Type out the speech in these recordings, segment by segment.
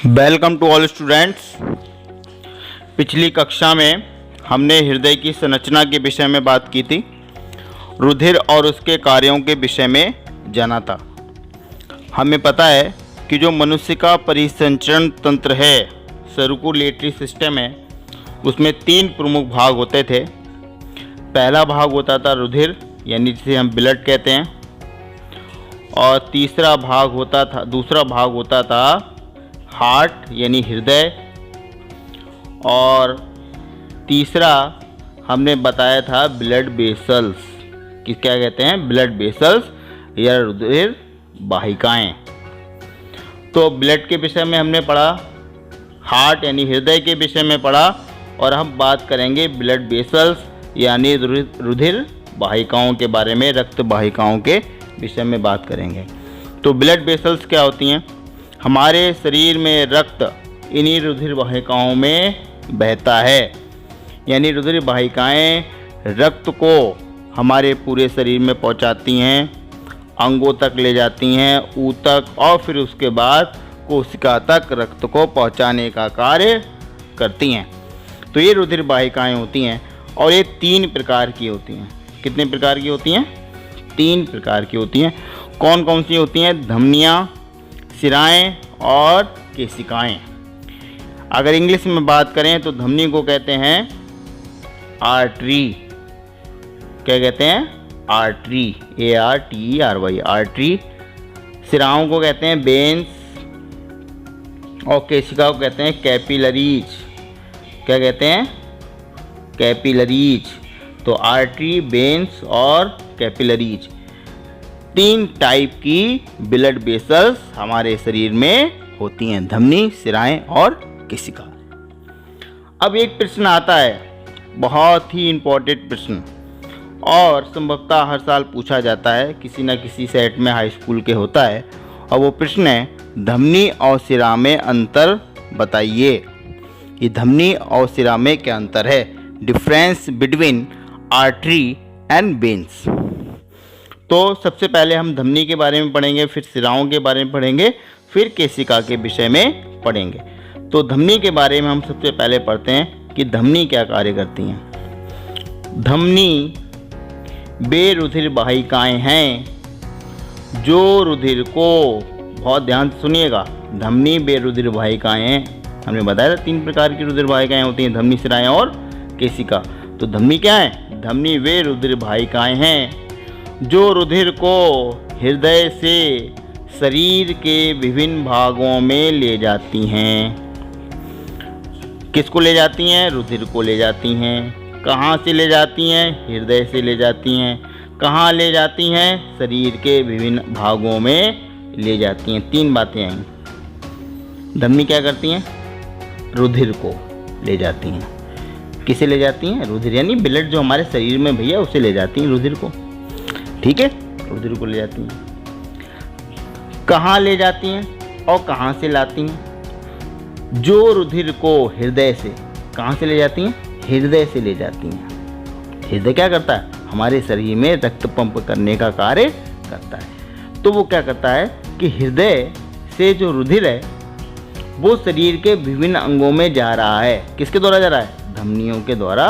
Welcome to all students. पिछली कक्षा में हमने हृदय की संरचना के विषय में बात की थी, रुधिर और उसके कार्यों के विषय में जाना था। हमें पता है कि जो मनुष्य का परिसंचरण तंत्र है, सर्कुलेटरी सिस्टम है, उसमें 3 प्रमुख भाग होते थे। पहला भाग होता था रुधिर, यानी जिसे हम ब्लड कहते हैं, और दूसरा भाग होता था हार्ट यानी हृदय, और तीसरा हमने बताया था ब्लड वेसल्स, कि क्या कहते हैं, ब्लड वेसल्स या रुधिर वाहिकाएं। तो ब्लड के विषय में हमने पढ़ा, हार्ट यानी हृदय के विषय में पढ़ा, और हम बात करेंगे ब्लड वेसल्स यानी रुधिर वाहिकाओं के बारे में, रक्त वाहिकाओं के विषय में बात करेंगे। तो ब्लड वेसल्स क्या होती हैं? हमारे शरीर में रक्त इन्हीं रुधिर वाहिकाओं में बहता है, यानी रुधिर वाहिकाएं रक्त को हमारे पूरे शरीर में पहुंचाती हैं, अंगों तक ले जाती हैं, ऊतक, और फिर उसके बाद कोशिका तक रक्त को पहुंचाने का कार्य करती हैं। तो ये रुधिर वाहिकाएं होती हैं, और ये 3 प्रकार की होती हैं। कितने प्रकार की होती हैं? 3 प्रकार की होती हैं। कौन कौन सी होती हैं? धमनियाँ, शिराएं और केशिकाएं। अगर इंग्लिश में बात करें तो धमनी को कहते हैं आर्टरी। क्या कहते हैं? Artery, ARTERY, artery. शिराओं को कहते हैं वेन्स, और केशिका को कहते हैं कैपिलरीज। क्या कहते हैं? कैपिलरीज। तो आर्टरी, वेन्स और कैपिलरीज, 3 टाइप की ब्लड वेसल्स हमारे शरीर में होती हैं, धमनी, शिराएं और केशिका। अब एक प्रश्न आता है, बहुत ही इम्पोर्टेंट प्रश्न, और संभवतः हर साल पूछा जाता है, किसी न किसी सेट में हाई स्कूल के होता है, और वो प्रश्न है, धमनी और शिरा में अंतर बताइए। ये धमनी और शिरा में क्या अंतर है? Difference between artery and veins. तो सबसे पहले हम धमनी के बारे में पढ़ेंगे, फिर शिराओं के बारे में पढ़ेंगे, फिर केशिका के विषय में पढ़ेंगे। तो धमनी के बारे में हम सबसे पहले पढ़ते हैं कि धमनी क्या कार्य करती हैं। धमनी वे रुधिर वाहिकाएं हैं जो रुधिर को, बहुत ध्यान से सुनिएगा, धमनी वे रुधिर वाहिकाएं हैं। हमने बताया था 3 प्रकार की रुधिर वाहिकाएं होती हैं, धमनी, शिराएं और केशिका। तो धमनी क्या है? धमनी वे रुधिर वाहिकाएं हैं जो रुधिर को हृदय से शरीर के विभिन्न भागों में ले जाती हैं। किसको ले जाती हैं? रुधिर को ले जाती हैं। कहाँ से ले जाती हैं? हृदय से ले जाती हैं। कहाँ ले जाती हैं? शरीर के विभिन्न भागों में ले जाती हैं। 3 बातें आई। धमनी क्या करती हैं? रुधिर को ले जाती हैं। किसे ले जाती हैं? रुधिर, यानी ब्लड जो हमारे शरीर में भैया, उसे ले जाती हैं, रुधिर को। ठीक है, रुधिर को ले जाती हैं। कहाँ ले जाती हैं और कहाँ से लाती हैं? जो रुधिर को हृदय से, कहाँ से ले जाती हैं? हृदय से ले जाती हैं। हृदय क्या करता है? हमारे शरीर में रक्त पंप करने का कार्य करता है। तो वो क्या करता है कि हृदय से जो रुधिर है वो शरीर के विभिन्न अंगों में जा रहा है। किसके द्वारा जा रहा है? धमनियों के द्वारा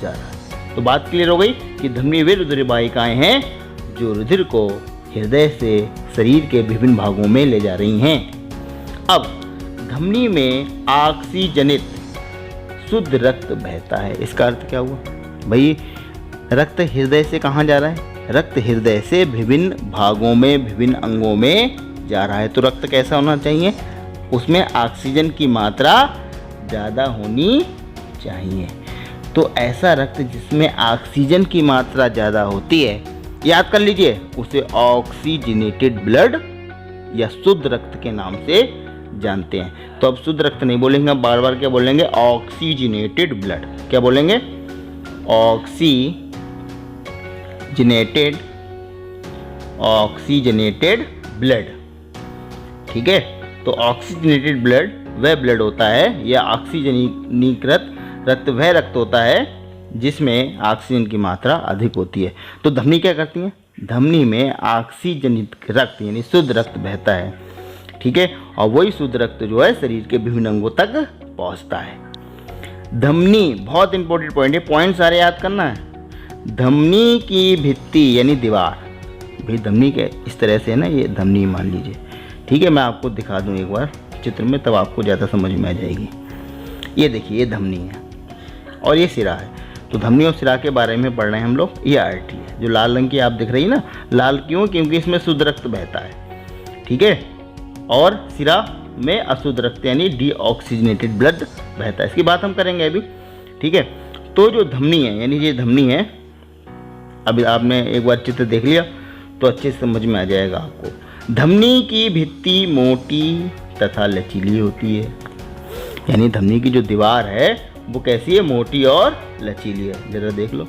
जा रहा है। तो बात क्लियर हो गई कि धमनी वे रुधिर वाहिकाएं हैं जो रुधिर को हृदय से शरीर के विभिन्न भागों में ले जा रही हैं। अब धमनी में ऑक्सीजनित शुद्ध रक्त बहता है। इसका अर्थ क्या हुआ भाई? रक्त हृदय से कहाँ जा रहा है? रक्त हृदय से विभिन्न भागों में, विभिन्न अंगों में जा रहा है। तो रक्त कैसा होना चाहिए? उसमें ऑक्सीजन की मात्रा ज़्यादा होनी चाहिए। तो ऐसा रक्त जिसमें ऑक्सीजन की मात्रा ज़्यादा होती है, याद कर लीजिए, उसे ऑक्सीजनेटेड ब्लड या शुद्ध रक्त के नाम से जानते हैं। तो अब शुद्ध रक्त नहीं बोलेंगे, बार बार क्या बोलेंगे? Oxygenated blood. क्या बोलेंगे? Oxygenated blood. ठीक है, तो ऑक्सीजनेटेड ब्लड वह ब्लड होता है, या ऑक्सीजनीकृत रक्त वह रक्त होता है जिसमें ऑक्सीजन की मात्रा अधिक होती है। तो धमनी क्या करती है? धमनी में ऑक्सीजनित रक्त यानी शुद्ध रक्त बहता है। ठीक है, और वही शुद्ध रक्त जो है शरीर के विभिन्न अंगों तक पहुंचता है। धमनी बहुत इंपॉर्टेंट पॉइंट है, पॉइंट सारे याद करना है। धमनी की भित्ति यानी दीवार, भाई धमनी के इस तरह से है ना, ये धमनी मान लीजिए, ठीक है। मैं आपको दिखा दूं एक बार चित्र में, तब आपको ज़्यादा समझ में आ जाएगी। ये देखिए, ये धमनी है और ये सिरा है। तो धमनी और सिरा के बारे में पढ़ रहे हैं हम लोग। ये आर्टरी है जो लाल रंग की आप दिख रही है ना, लाल क्यों? क्योंकि इसमें शुद्ध रक्त बहता है, ठीक है। और सिरा में अशुद्ध रक्त यानी डीऑक्सीजनेटेड ब्लड बहता है। इसकी बात हम करेंगे अभी, ठीक है। तो जो धमनी है, यानी ये धमनी है, अभी आपने एक बार चित्र देख लिया तो अच्छे से समझ में आ जाएगा आपको। धमनी की भित्ति मोटी तथा लचीली होती है, यानी धमनी की जो दीवार है वो कैसी है? मोटी और लचीली है। जरा देख लो,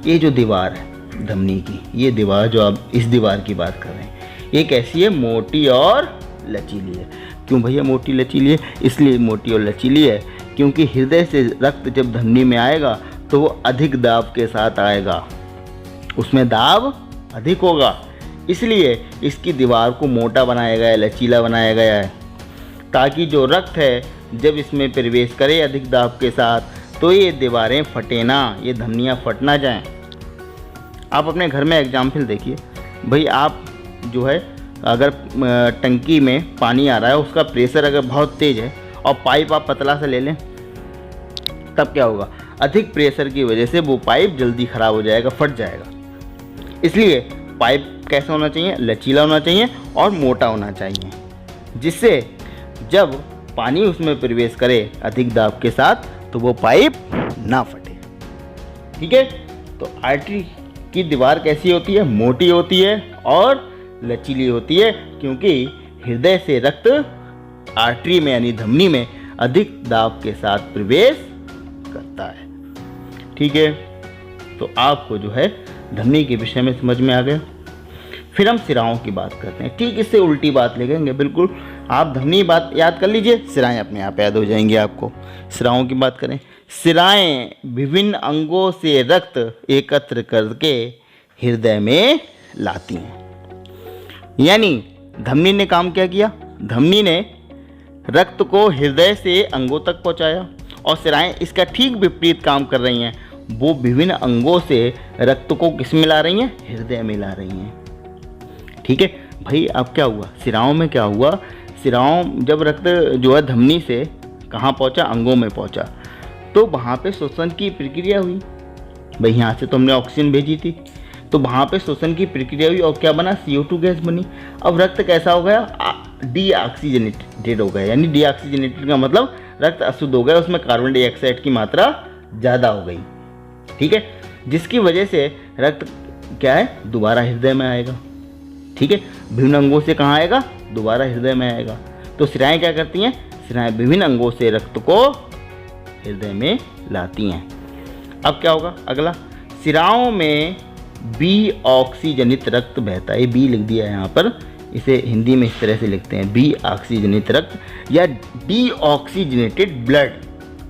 ये जो दीवार है धमनी की, ये दीवार जो आप इस दीवार की बात कर रहे हैं, ये कैसी है? मोटी और लचीली है। क्यों भैया मोटी लचीली है? इसलिए मोटी और लचीली है क्योंकि हृदय से रक्त जब धमनी में आएगा तो वो अधिक दाब के साथ आएगा, उसमें दाब अधिक होगा, इसलिए इसकी दीवार को मोटा बनाया गया है, लचीला बनाया गया है, ताकि जो रक्त है जब इसमें प्रवेश करे अधिक दाब के साथ तो ये दीवारें फटे ना, ये धमनियाँ फट ना जाएं। आप अपने घर में एग्जाम्पल देखिए, भाई आप जो है अगर टंकी में पानी आ रहा है, उसका प्रेशर अगर बहुत तेज़ है और पाइप आप पतला सा ले लें, तब क्या होगा? अधिक प्रेशर की वजह से वो पाइप जल्दी ख़राब हो जाएगा, फट जाएगा। इसलिए पाइप कैसा होना चाहिए? लचीला होना चाहिए और मोटा होना चाहिए, जिससे जब पानी उसमें प्रवेश करे अधिक दाब के साथ तो वो पाइप ना फटे, ठीक है। तो आर्टरी की दीवार कैसी होती है? मोटी होती है और लचीली होती है, क्योंकि हृदय से रक्त आर्टरी में यानी धमनी में अधिक दाब के साथ प्रवेश करता है, ठीक है। तो आपको जो है धमनी के विषय में समझ में आ गया। फिर हम सिराओं की बात करते हैं, ठीक इससे उल्टी बात लेंगे बिल्कुल। आप धमनी बात याद कर लीजिए, सिराएं अपने आप याद हो जाएंगी आपको। सिराओं की बात करें, सिराएं विभिन्न अंगों से रक्त एकत्र करके हृदय में लाती हैं। यानी धमनी ने काम क्या किया? धमनी ने रक्त को हृदय से अंगों तक पहुंचाया और सिराएं इसका ठीक विपरीत काम कर रही हैं। वो विभिन्न अंगों से रक्त को किस में ला रही हैं? हृदय में ला रही हैं, ठीक है। भाई अब क्या हुआ? सिराओं में क्या हुआ? सिराओं जब रक्त जो है धमनी से कहाँ पहुँचा? अंगों में पहुँचा, तो वहाँ पे श्वसन की प्रक्रिया हुई। भाई यहाँ से तो हमने ऑक्सीजन भेजी थी, तो वहाँ पे श्वसन की प्रक्रिया हुई और क्या बना? CO2 गैस बनी। अब रक्त कैसा हो गया? डीऑक्सीजनेटेड हो गया। यानी डीऑक्सीजनेटेड का मतलब रक्त अशुद्ध हो गया, उसमें कार्बन डाइऑक्साइड की मात्रा ज़्यादा हो गई, ठीक है। जिसकी वजह से रक्त क्या है? दोबारा हृदय में आएगा, ठीक है। विभिन्न अंगों से कहाँ आएगा? दोबारा हृदय में आएगा। तो सिराएं क्या करती हैं? सिराएं विभिन्न अंगों से रक्त को हृदय में लाती हैं। अब क्या होगा? अगला, सिराओं में बी ऑक्सीजनित रक्त बहता है। बी लिख दिया है यहाँ पर, इसे हिंदी में इस तरह से लिखते हैं, बी ऑक्सीजनित रक्त या डीऑक्सीजनेटेड ब्लड,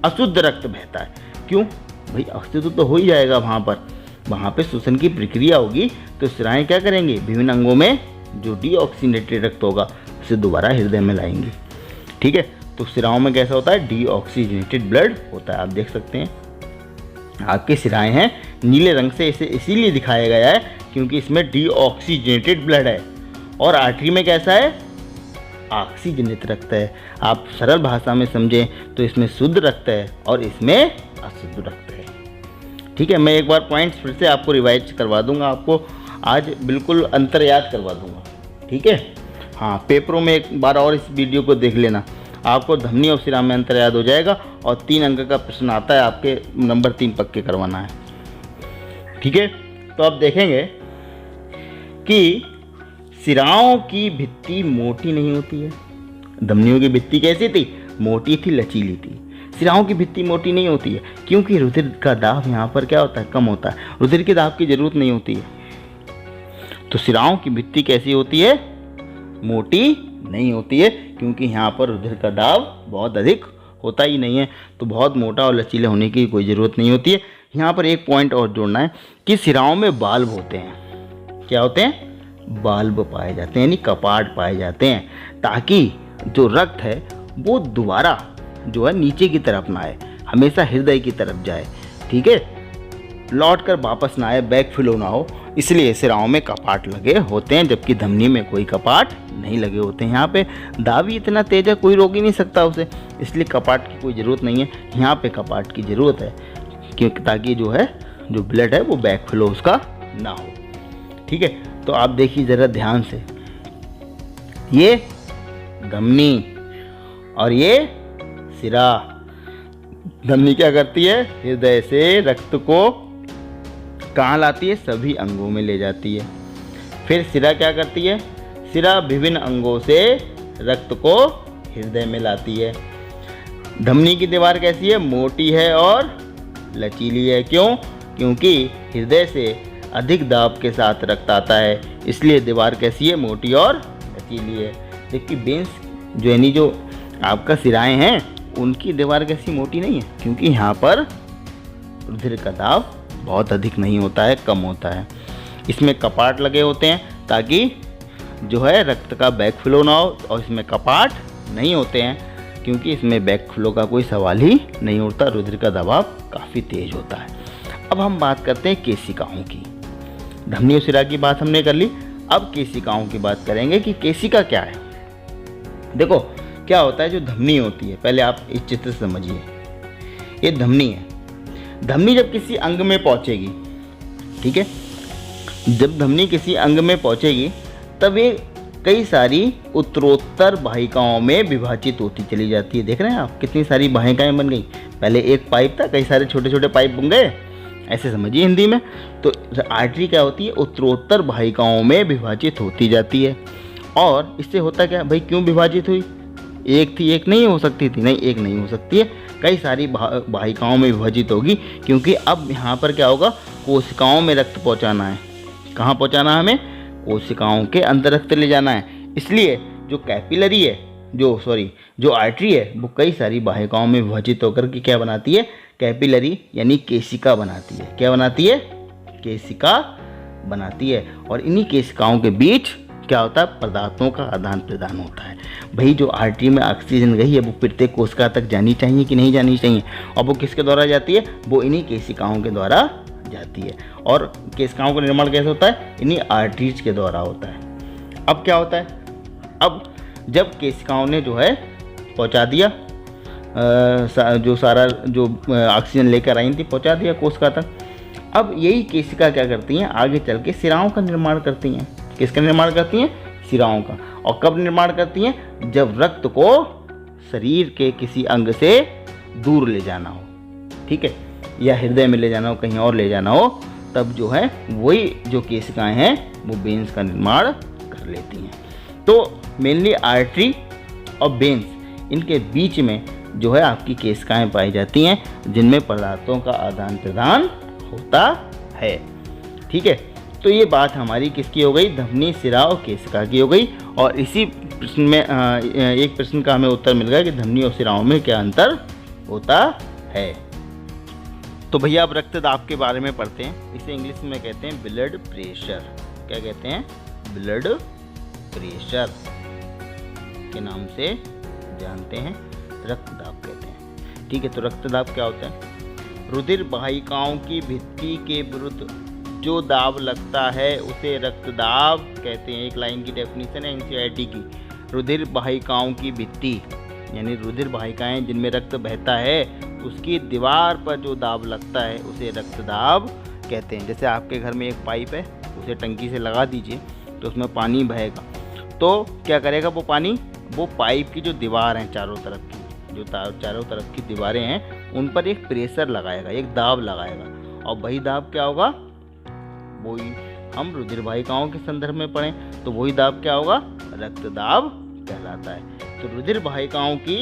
अशुद्ध रक्त बहता है। क्यों भाई? अशुद्ध तो हो ही जाएगा वहाँ पे श्वसन की प्रक्रिया होगी, तो सिराएं क्या करेंगे? विभिन्न अंगों में जो डीऑक्सीजनेटेड रक्त होगा उसे दोबारा हृदय में लाएंगे, ठीक है। तो सिराओं में कैसा होता है? डीऑक्सीजनेटेड ब्लड होता है। आप देख सकते हैं आपके सिराएं हैं नीले रंग से, इसे इसीलिए दिखाया गया है क्योंकि इसमें डीऑक्सीजनेटेड ब्लड है। और आर्टरी में कैसा है? ऑक्सीजनित रक्त है। आप सरल भाषा में समझें तो इसमें शुद्ध रक्त है और इसमें अशुद्ध रक्त है, ठीक है। मैं एक बार पॉइंट्स फिर से आपको रिवाइज करवा दूंगा, आपको आज बिल्कुल अंतर याद करवा दूंगा, ठीक है। हाँ, पेपरों में एक बार और इस वीडियो को देख लेना, आपको धमनी और सिरा में अंतर याद हो जाएगा। और 3 अंक का प्रश्न आता है, आपके नंबर 3 पक्के करवाना है, ठीक है। तो आप देखेंगे कि सिराओं की भित्ति मोटी नहीं होती है। धमनियों की भित्ति कैसी थी? मोटी थी, लचीली थी। सिराओं की भित्ति मोटी नहीं होती है क्योंकि रुधिर का दाब यहाँ पर क्या होता है? कम होता है। रुधिर के दाब की जरूरत नहीं होती है। तो सिराओं की भित्ति कैसी होती है? मोटी नहीं होती है क्योंकि यहाँ पर रुधिर का दाब बहुत अधिक होता ही नहीं है। तो बहुत मोटा और लचीले होने की कोई ज़रूरत नहीं होती है। यहाँ पर एक पॉइंट और जोड़ना है कि सिराओं में बाल्ब होते हैं। क्या होते हैं? बाल्ब पाए जाते हैं, यानी कपाट पाए जाते हैं, ताकि जो रक्त है वो दोबारा जो है नीचे की तरफ ना आए, हमेशा हृदय की तरफ जाए। ठीक है, लौट कर वापस ना आए, बैक फ्लो ना हो, इसलिए सिराओं में कपाट लगे होते हैं, जबकि धमनी में कोई कपाट नहीं लगे होते हैं। यहाँ पे दाब ही इतना तेज है, कोई रोक ही नहीं सकता उसे, इसलिए कपाट की कोई ज़रूरत नहीं है। यहाँ पे कपाट की ज़रूरत है क्योंकि ताकि जो है जो ब्लड है वो बैक फ्लो उसका ना हो। ठीक है, तो आप देखिए ज़रा ध्यान से, ये धमनी और ये सिरा। धमनी क्या करती है, हृदय से रक्त को कहाँ लाती है, सभी अंगों में ले जाती है। फिर सिरा क्या करती है, सिरा विभिन्न अंगों से रक्त को हृदय में लाती है। धमनी की दीवार कैसी है, मोटी है और लचीली है। क्यों, क्योंकि हृदय से अधिक दाब के साथ रक्त आता है, इसलिए दीवार कैसी है, मोटी और लचीली है। जबकि वेन्स जो यानी जो आपका सिराएं हैं उनकी दीवार कैसी, मोटी नहीं है, क्योंकि यहाँ पर रुधिर का दाब बहुत अधिक नहीं होता है, कम होता है। इसमें कपाट लगे होते हैं ताकि जो है रक्त का बैक फ्लो ना हो, और इसमें कपाट नहीं होते हैं क्योंकि इसमें बैक फ्लो का कोई सवाल ही नहीं उठता, रुधिर का दबाव काफ़ी तेज होता है। अब हम बात करते हैं केशिकाओं की। धमनी और सिरा की बात हमने कर ली, अब केशिकाओं की बात करेंगे कि केशिका क्या है। देखो क्या होता है, जो धमनी होती है, पहले आप इस चित्र से समझिए, ये धमनी है। धमनी जब किसी अंग में पहुंचेगी, ठीक है, जब धमनी किसी अंग में पहुंचेगी तब ये कई सारी उत्तरोत्तर वाहिकाओं में विभाजित होती चली जाती है। देख रहे हैं आप कितनी सारी वाहिकाएं बन गई, पहले एक पाइप था, कई सारे छोटे छोटे पाइप बन गए, ऐसे समझिए हिंदी में। तो आर्टरी क्या होती है, उत्तरोत्तर वाहिकाओं में विभाजित होती जाती है। और इससे होता क्या भाई, क्यों विभाजित हुई, एक थी, एक नहीं हो सकती थी, नहीं एक नहीं हो सकती है, कई सारी वाहिकाओं में विभाजित होगी, क्योंकि अब यहाँ पर क्या होगा, कोशिकाओं में रक्त पहुँचाना है। कहाँ पहुँचाना है हमें, कोशिकाओं के अंदर रक्त ले जाना है। इसलिए जो कैपिलरी है, जो आर्टरी है, वो कई सारी वाहिकाओं में विभाजित होकर के क्या बनाती है, कैपिलरी यानी केशिका बनाती है। क्या बनाती है, केशिका बनाती है। और इन्हीं केशिकाओं के बीच क्या होता है, पदार्थों का आदान प्रदान होता है। भाई जो आर्टरी में ऑक्सीजन गई है वो प्रत्येक कोशिका तक जानी चाहिए कि नहीं जानी चाहिए, और वो किसके द्वारा जाती है, वो इन्हीं केशिकाओं के द्वारा जाती है। और केशिकाओं का निर्माण कैसे होता है, इन्हीं आर्टरीज के द्वारा होता है। अब क्या होता है, अब जब केशिकाओं ने जो है पहुंचा दिया जो सारा जो ऑक्सीजन लेकर आई थी, पहुंचा दिया कोशिका तक, अब यही केशिका क्या करती हैं, आगे चल के सिराओं का निर्माण करती हैं। किसका निर्माण करती हैं, सिराओं का। और कब निर्माण करती हैं, जब रक्त को शरीर के किसी अंग से दूर ले जाना हो, ठीक है, या हृदय में ले जाना हो, कहीं और ले जाना हो, तब जो है वही जो केशिकाएं हैं वो वेन्स का निर्माण कर लेती हैं। तो मेनली आर्टरी और वेन्स, इनके बीच में जो है आपकी केशिकाएं पाई जाती हैं, जिनमें पदार्थों का आदान प्रदान होता है। ठीक है, तो ये बात हमारी किसकी हो गई, धमनी, सिरा और केशिका की हो गई। और इसी प्रश्न में एक प्रश्न का हमें उत्तर मिल गया कि धमनी और सिराओं में क्या अंतर होता है। तो भैया अब रक्तदाब के बारे में पढ़ते हैं। इसे इंग्लिश में कहते हैं ब्लड प्रेशर। क्या कहते हैं, ब्लड प्रेशर के नाम से जानते हैं, रक्तदाब कहते हैं। ठीक है, तो रक्तदाब क्या होता है, रुधिर वाहिकाओं की भित्ति के विरुद्ध जो दाब लगता है उसे रक्तदाब कहते हैं। एक लाइन की डेफिनेशन है एनसीईआरटी की, रुधिर वाहिकाओं की भित्ति यानी रुधिर वाहिकाएं जिनमें रक्त बहता है उसकी दीवार पर जो दाब लगता है उसे रक्तदाब कहते हैं। जैसे आपके घर में एक पाइप है, उसे टंकी से लगा दीजिए तो उसमें पानी बहेगा, तो क्या करेगा वो पानी, वो पाइप की जो दीवार है चारों तरफ की, जो चारों तरफ की दीवारें हैं उन पर एक प्रेशर लगाएगा, एक दाब लगाएगा। और वही दाब क्या होगा, वही हम रुधिर वाहिकाओं के संदर्भ में पढ़ें तो वही दाब क्या होगा, रक्तदाब कहलाता है। तो रुधिर वाहिकाओं की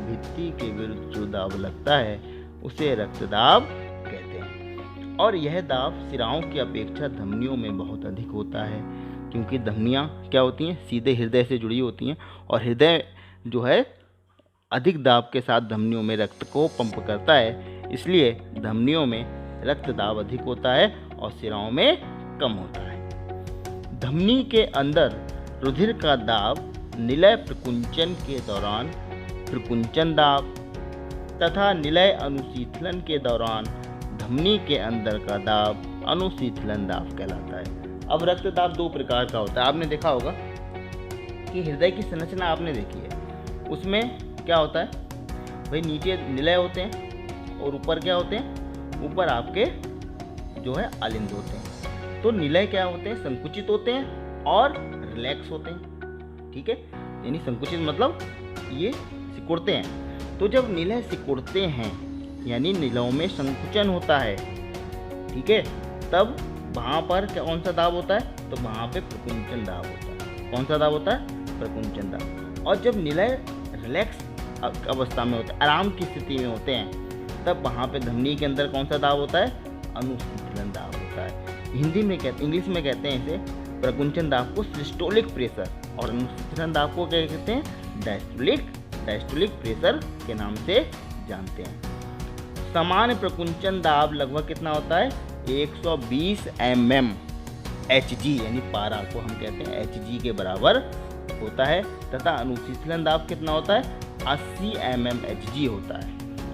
भित्ति के विरुद्ध जो दाब लगता है उसे रक्तदाब कहते हैं। और यह दाब सिराओं की अपेक्षा धमनियों में बहुत अधिक होता है, क्योंकि धमनियाँ क्या होती हैं, सीधे हृदय से जुड़ी होती हैं, और हृदय जो है अधिक दाब के साथ धमनियों में रक्त को पंप करता है, इसलिए धमनियों में रक्तदाब अधिक होता है और सिराओं में कम होता है। धमनी के अंदर रुधिर का दाब निलय प्रकुंचन के दौरान प्रकुंचन दाब तथा निलय अनुशीतलन के दौरान धमनी के अंदर का दाब अनुशीतलन दाब कहलाता है। अब रक्त दाब दो प्रकार का होता है। आपने देखा होगा कि हृदय की संरचना आपने देखी है, उसमें क्या होता है भाई, नीचे निलय होते हैं और ऊपर क्या होते हैं, ऊपर आपके जो है आलिंद होते हैं। तो निलय क्या होते हैं, संकुचित होते हैं और रिलैक्स होते हैं। ठीक है, यानी संकुचित मतलब ये सिकुड़ते हैं। तो जब निलय सिकुड़ते हैं यानी निलयों में संकुचन होता है, ठीक है, तब वहाँ पर कौन सा दाब होता है, तो वहाँ पे प्रकुंचन दाब होता है। कौन सा दाब होता है, प्रकुंचन दाब। और जब निलय रिलैक्स अवस्था में होते हैं, आराम की स्थिति में होते हैं, तब वहाँ पे धमनी के अंदर कौन सा दाब होता है, अनुशीतलन दाब होता है। हिंदी में कहते, इंग्लिश में कहते हैं इसे प्रकुंचन दाब को सिस्टोलिक प्रेशर और अनुशीतलन दाब को क्या कहते हैं, डायस्टोलिक प्रेशर के नाम से जानते हैं। सामान्य प्रकुंचन दाब लगभग कितना होता है, 120 mm Hg यानी पारा को हम कहते हैं Hg के बराबर होता है, तथा अनुशीतलन दाब कितना होता है, 80 mm Hg होता है।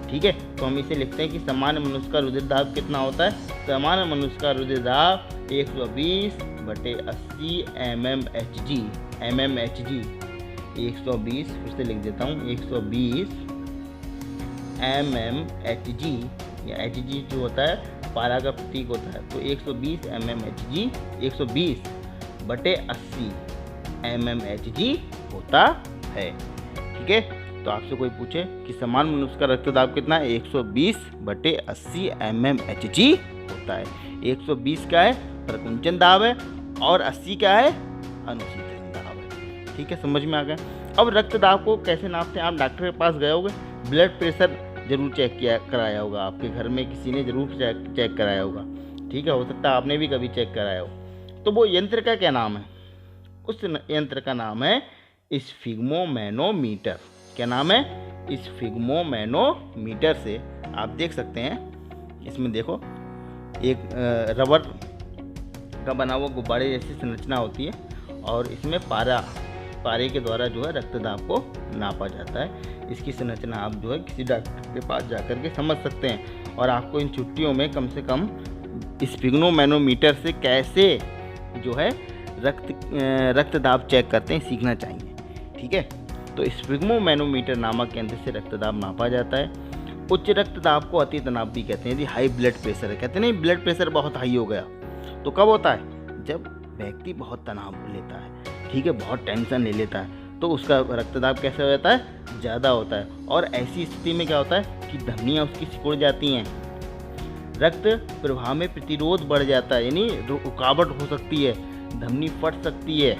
ठीक है, तो हम इसे लिखते हैं कि सामान्य मनुष्य का रुधिर दाब कितना होता है, सामान्य मनुष्य का रुधिर दाब 120/80 mm Hg 120, फिर से लिख देता हूँ, 120 mm Hg या Hg जो होता है पारा का प्रतीक होता है, तो 120 mm Hg 120/80 mm Hg होता है। ठीक है, तो आपसे कोई पूछे कि सामान्य मनुष्य का रक्तदाब कितना है, 120/80 mm Hg होता है। 120 क्या है, प्रकुंचन दाब है, और 80 क्या है, अनुशीतलन दाब है। ठीक है, समझ में आ गया। अब रक्तदाब को कैसे नापते हैं, आप डॉक्टर के पास गए होगे, ब्लड प्रेशर जरूर चेक कराया होगा, आपके घर में किसी ने जरूर चेक कराया होगा। ठीक है, हो सकता है आपने भी कभी चेक कराया हो। तो वो यंत्र का क्या नाम है, उस यंत्र का नाम है स्फिग्मोमैनोमीटर। क्या नाम है, स्फिग्मोमैनोमीटर से आप देख सकते हैं, इसमें देखो एक रबर का बना हुआ गुब्बारे जैसी संरचना होती है, और इसमें पारे के द्वारा जो है रक्तदाब को नापा जाता है। इसकी संरचना आप जो है किसी डॉक्टर के पास जाकर के समझ सकते हैं, और आपको इन छुट्टियों में कम से कम स्फिग्मोमैनोमीटर से कैसे जो है रक्तदाब चेक करते हैं सीखना चाहिए। ठीक है, तो स्फिग्मोमैनोमीटर नामक यंत्र से रक्तदाब नापा जाता है। उच्च रक्तदाब को अति तनाव भी कहते हैं। यदि हाई ब्लड प्रेशर है, कहते नहीं ब्लड प्रेशर बहुत हाई हो गया, तो कब होता है, जब व्यक्ति बहुत तनाव लेता है, ठीक है, बहुत टेंशन ले लेता है, तो उसका रक्तदाब कैसे हो जाता है, ज़्यादा होता है। और ऐसी स्थिति में क्या होता है कि धमनियाँ उसकी सिकुड़ जाती हैं, रक्त प्रवाह में प्रतिरोध बढ़ जाता है, यानी रुकावट हो सकती है, धमनी फट सकती है।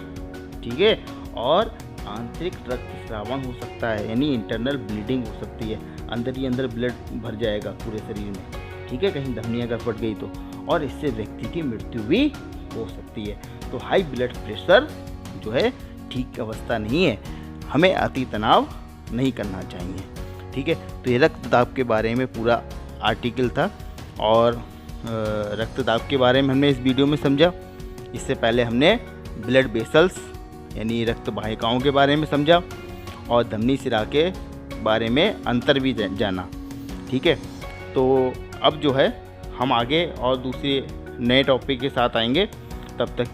ठीक है, और आंतरिक रक्तस्रावन हो सकता है, यानी इंटरनल ब्लीडिंग हो सकती है, अंदर ही अंदर ब्लड भर जाएगा पूरे शरीर में। ठीक है, कहीं धमनियाँ अगर फट गई तो, और इससे व्यक्ति की मृत्यु भी हो सकती है। तो हाई ब्लड प्रेशर जो है ठीक अवस्था नहीं है, हमें अति तनाव नहीं करना चाहिए। ठीक है, तो ये रक्तदाब के बारे में पूरा आर्टिकल था, और रक्तदाब के बारे में हमने इस वीडियो में समझा। इससे पहले हमने ब्लड वेसल्स यानी रक्त वाहिकाओं के बारे में समझा, और धमनी सिरा के बारे में अंतर भी जाना। ठीक है, तो अब जो है हम आगे और दूसरे नए टॉपिक के साथ आएंगे, तब तक